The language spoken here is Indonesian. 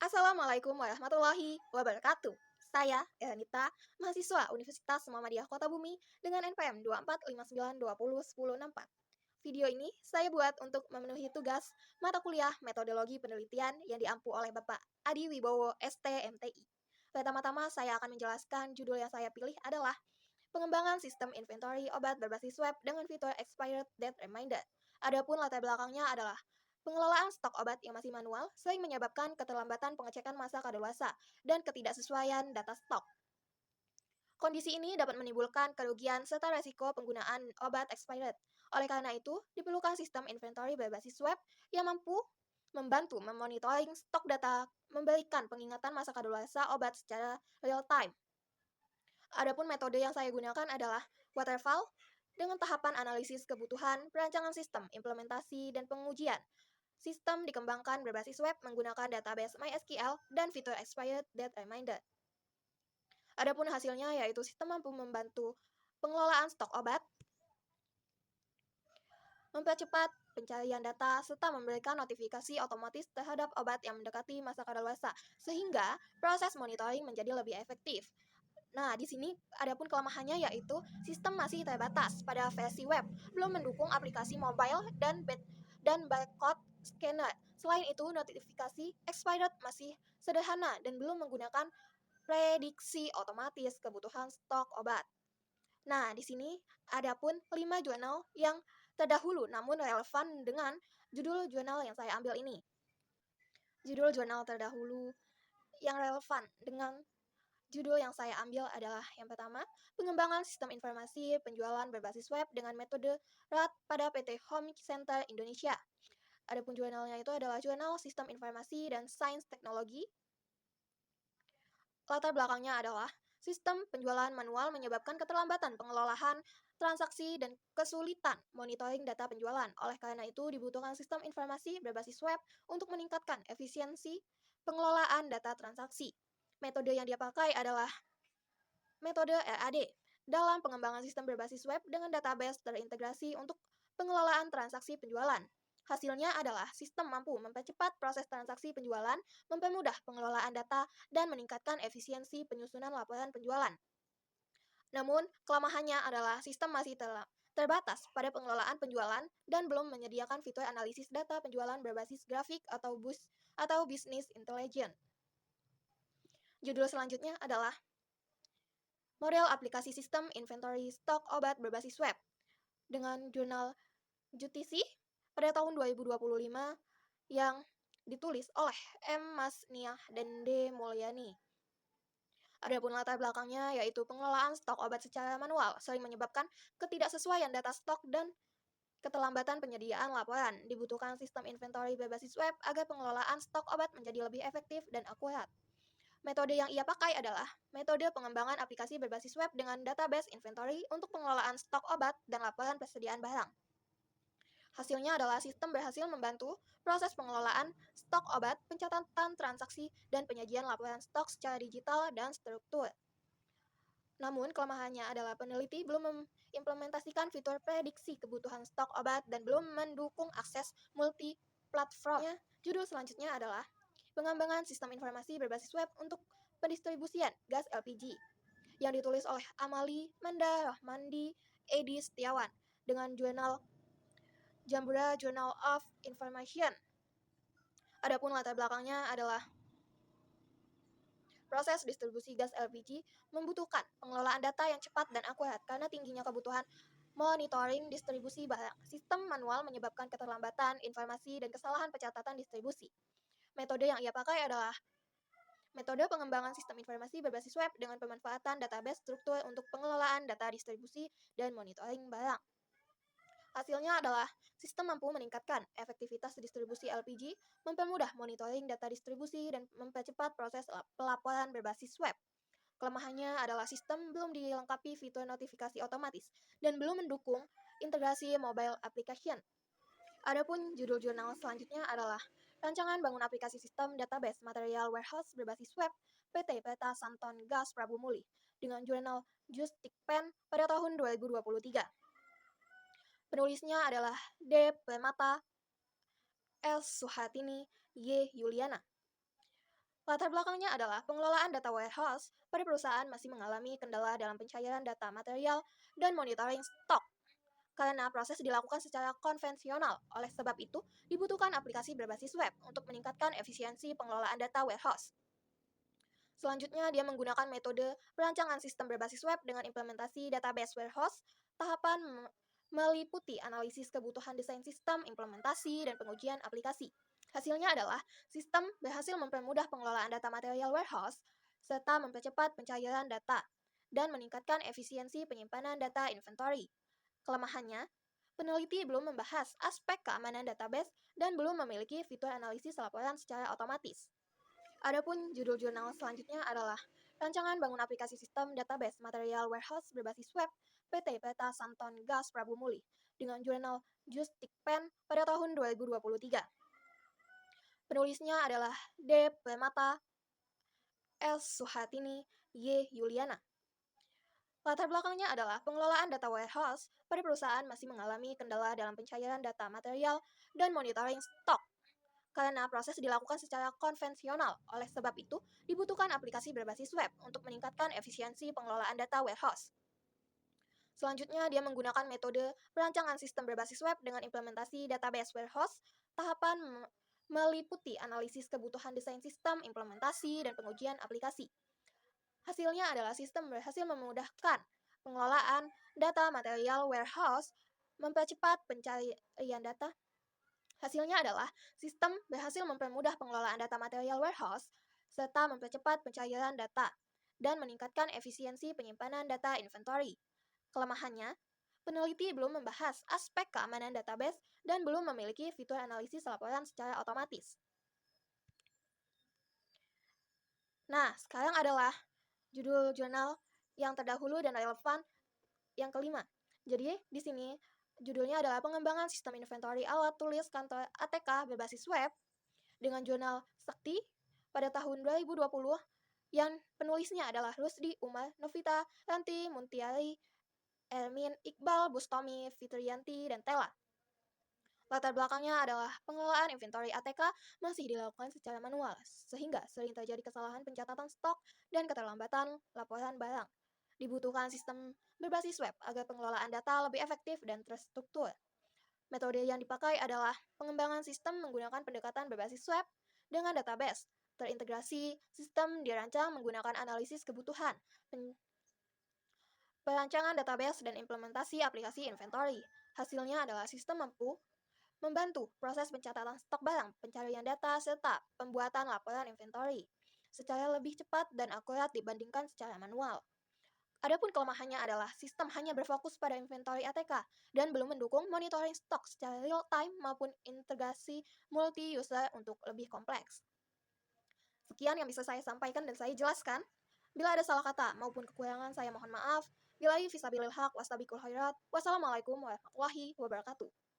Assalamualaikum warahmatullahi wabarakatuh. Saya, Elanita, mahasiswa Universitas Muhammadiyah Kota Bumi dengan NPM 2459201064. Video ini saya buat untuk memenuhi tugas mata kuliah metodologi penelitian yang diampu oleh Bapak Adi Wibowo STMTI. Pertama-tama saya akan menjelaskan judul yang saya pilih adalah pengembangan sistem inventory obat berbasis web dengan fitur expired date reminder. Adapun latar belakangnya adalah pengelolaan stok obat yang masih manual sering menyebabkan keterlambatan pengecekan masa kadaluarsa dan ketidaksesuaian data stok. Kondisi ini dapat menimbulkan kerugian serta resiko penggunaan obat expired. Oleh karena itu, diperlukan sistem inventory berbasis web yang mampu membantu memonitoring stok data, memberikan pengingatan masa kadaluarsa obat secara real time. Adapun metode yang saya gunakan adalah waterfall dengan tahapan analisis kebutuhan, perancangan sistem, implementasi, dan pengujian. Sistem dikembangkan berbasis web menggunakan database MySQL dan fitur expired date reminder. Adapun hasilnya yaitu sistem mampu membantu pengelolaan stok obat, mempercepat pencarian data, serta memberikan notifikasi otomatis terhadap obat yang mendekati masa kadaluarsa, sehingga proses monitoring menjadi lebih efektif. Nah, di sini adapun kelemahannya yaitu sistem masih terbatas pada versi web, belum mendukung aplikasi mobile dan barcode scanner. Selain itu, notifikasi expired masih sederhana dan belum menggunakan prediksi otomatis kebutuhan stok obat. Nah, di sini adapun 5 jurnal yang terdahulu namun relevan dengan judul jurnal yang saya ambil ini. Judul jurnal terdahulu yang relevan dengan judul yang saya ambil adalah yang pertama, pengembangan sistem informasi penjualan berbasis web dengan metode RAT pada PT Home Center Indonesia. Adapun jurnalnya itu adalah Jurnal Sistem Informasi dan Sains Teknologi. Latar belakangnya adalah sistem penjualan manual menyebabkan keterlambatan pengelolaan transaksi dan kesulitan monitoring data penjualan. Oleh karena itu, dibutuhkan sistem informasi berbasis web untuk meningkatkan efisiensi pengelolaan data transaksi. Metode yang dia pakai adalah metode RAD dalam pengembangan sistem berbasis web dengan database terintegrasi untuk pengelolaan transaksi penjualan. Hasilnya adalah sistem mampu mempercepat proses transaksi penjualan, mempermudah pengelolaan data, dan meningkatkan efisiensi penyusunan laporan penjualan. Namun, kelemahannya adalah sistem masih terbatas pada pengelolaan penjualan dan belum menyediakan fitur analisis data penjualan berbasis grafik atau business intelligence. Judul selanjutnya adalah model aplikasi sistem inventory stok obat berbasis web dengan jurnal JUTISI pada tahun 2025 yang ditulis oleh M. Masniah dan D. Mulyani. Adapun latar belakangnya yaitu pengelolaan stok obat secara manual sering menyebabkan ketidaksesuaian data stok dan keterlambatan penyediaan laporan. Dibutuhkan sistem inventory berbasis web agar pengelolaan stok obat menjadi lebih efektif dan akurat. Metode yang ia pakai adalah metode pengembangan aplikasi berbasis web dengan database inventory untuk pengelolaan stok obat dan laporan persediaan barang. Hasilnya adalah sistem berhasil membantu proses pengelolaan stok obat, pencatatan transaksi, dan penyajian laporan stok secara digital dan struktur. Namun, kelemahannya adalah peneliti belum mengimplementasikan fitur prediksi kebutuhan stok obat dan belum mendukung akses multi-platformnya. Judul selanjutnya adalah pengembangan sistem informasi berbasis web untuk pendistribusian gas LPG yang ditulis oleh Amali Manda Rahmandi Edi Setiawan dengan jurnal Jambura Journal of Information. Adapun latar belakangnya adalah proses distribusi gas LPG membutuhkan pengelolaan data yang cepat dan akurat karena tingginya kebutuhan monitoring distribusi barang. Sistem manual menyebabkan keterlambatan informasi dan kesalahan pencatatan distribusi. Metode yang ia pakai adalah metode pengembangan sistem informasi berbasis web dengan pemanfaatan database struktur untuk pengelolaan data distribusi dan monitoring barang. Hasilnya adalah sistem mampu meningkatkan efektivitas distribusi LPG, mempermudah monitoring data distribusi, dan mempercepat proses pelaporan berbasis web. Kelemahannya adalah sistem belum dilengkapi fitur notifikasi otomatis dan belum mendukung integrasi mobile application. Adapun judul jurnal selanjutnya adalah Rancangan Bangun Aplikasi Sistem Database Material Warehouse Berbasis Web PT Peta Santon Gas Prabu Muli dengan jurnal Justikpen pada tahun 2023. Penulisnya adalah D. Permata, S. Suhartini, Y. Yuliana. Latar belakangnya adalah pengelolaan data warehouse pada perusahaan masih mengalami kendala dalam pencairan data material dan monitoring stok. Karena proses dilakukan secara konvensional, oleh sebab itu dibutuhkan aplikasi berbasis web untuk meningkatkan efisiensi pengelolaan data warehouse. Selanjutnya, dia menggunakan metode perancangan sistem berbasis web dengan implementasi database warehouse. Tahapan meliputi analisis kebutuhan desain sistem, implementasi, dan pengujian aplikasi. Hasilnya adalah sistem berhasil mempermudah pengelolaan data material warehouse serta mempercepat pencairan data dan meningkatkan efisiensi penyimpanan data inventory. Kelemahannya, peneliti belum membahas aspek keamanan database dan belum memiliki fitur analisis laporan secara otomatis. Adapun judul jurnal selanjutnya adalah Rancangan Bangun Aplikasi Sistem Database Material Warehouse Berbasis Web PT Peta Santon Gas Prabu Muli dengan jurnal Justikpen pada tahun 2023. Penulisnya adalah D. Permata, S. Suhartini, Y. Yuliana. Latar belakangnya adalah pengelolaan data warehouse pada perusahaan masih mengalami kendala dalam pencairan data material dan monitoring stok. Karena proses dilakukan secara konvensional, oleh sebab itu dibutuhkan aplikasi berbasis web untuk meningkatkan efisiensi pengelolaan data warehouse. Selanjutnya, dia menggunakan metode perancangan sistem berbasis web dengan implementasi database warehouse. Tahapan meliputi analisis kebutuhan desain sistem, implementasi, dan pengujian aplikasi. Hasilnya adalah sistem berhasil memudahkan pengelolaan data material warehouse, mempercepat pencarian data. Hasilnya adalah sistem berhasil mempermudah pengelolaan data material warehouse serta mempercepat pencairan data dan meningkatkan efisiensi penyimpanan data inventory. Kelemahannya, peneliti belum membahas aspek keamanan database dan belum memiliki fitur analisis laporan secara otomatis. Nah, sekarang adalah judul jurnal yang terdahulu dan relevan yang kelima. Jadi, di sini judulnya adalah Pengembangan Sistem Inventory Alat Tulis Kantor ATK berbasis web dengan jurnal Sakti pada tahun 2020 yang penulisnya adalah Rusdi, Umar, Novita, Ranti, Muntiari, Ermin, Iqbal, Bustomi, Fitriyanti, dan Tela. Latar belakangnya adalah pengelolaan inventory ATK masih dilakukan secara manual, sehingga sering terjadi kesalahan pencatatan stok dan keterlambatan laporan barang. Dibutuhkan sistem berbasis web agar pengelolaan data lebih efektif dan terstruktur. Metode yang dipakai adalah pengembangan sistem menggunakan pendekatan berbasis web dengan database. Terintegrasi, sistem dirancang menggunakan analisis kebutuhan, perancangan database, dan implementasi aplikasi inventory. Hasilnya adalah sistem mampu membantu proses pencatatan stok barang, pencarian data, serta pembuatan laporan inventory secara lebih cepat dan akurat dibandingkan secara manual. Adapun kelemahannya adalah sistem hanya berfokus pada inventory ATK dan belum mendukung monitoring stok secara real time maupun integrasi multi-user untuk lebih kompleks. Sekian yang bisa saya sampaikan dan saya jelaskan. Bila ada salah kata maupun kekurangan, saya mohon maaf. Billahi fisabilil haq, wastabiqul khairat. Wassalamualaikum warahmatullahi wabarakatuh.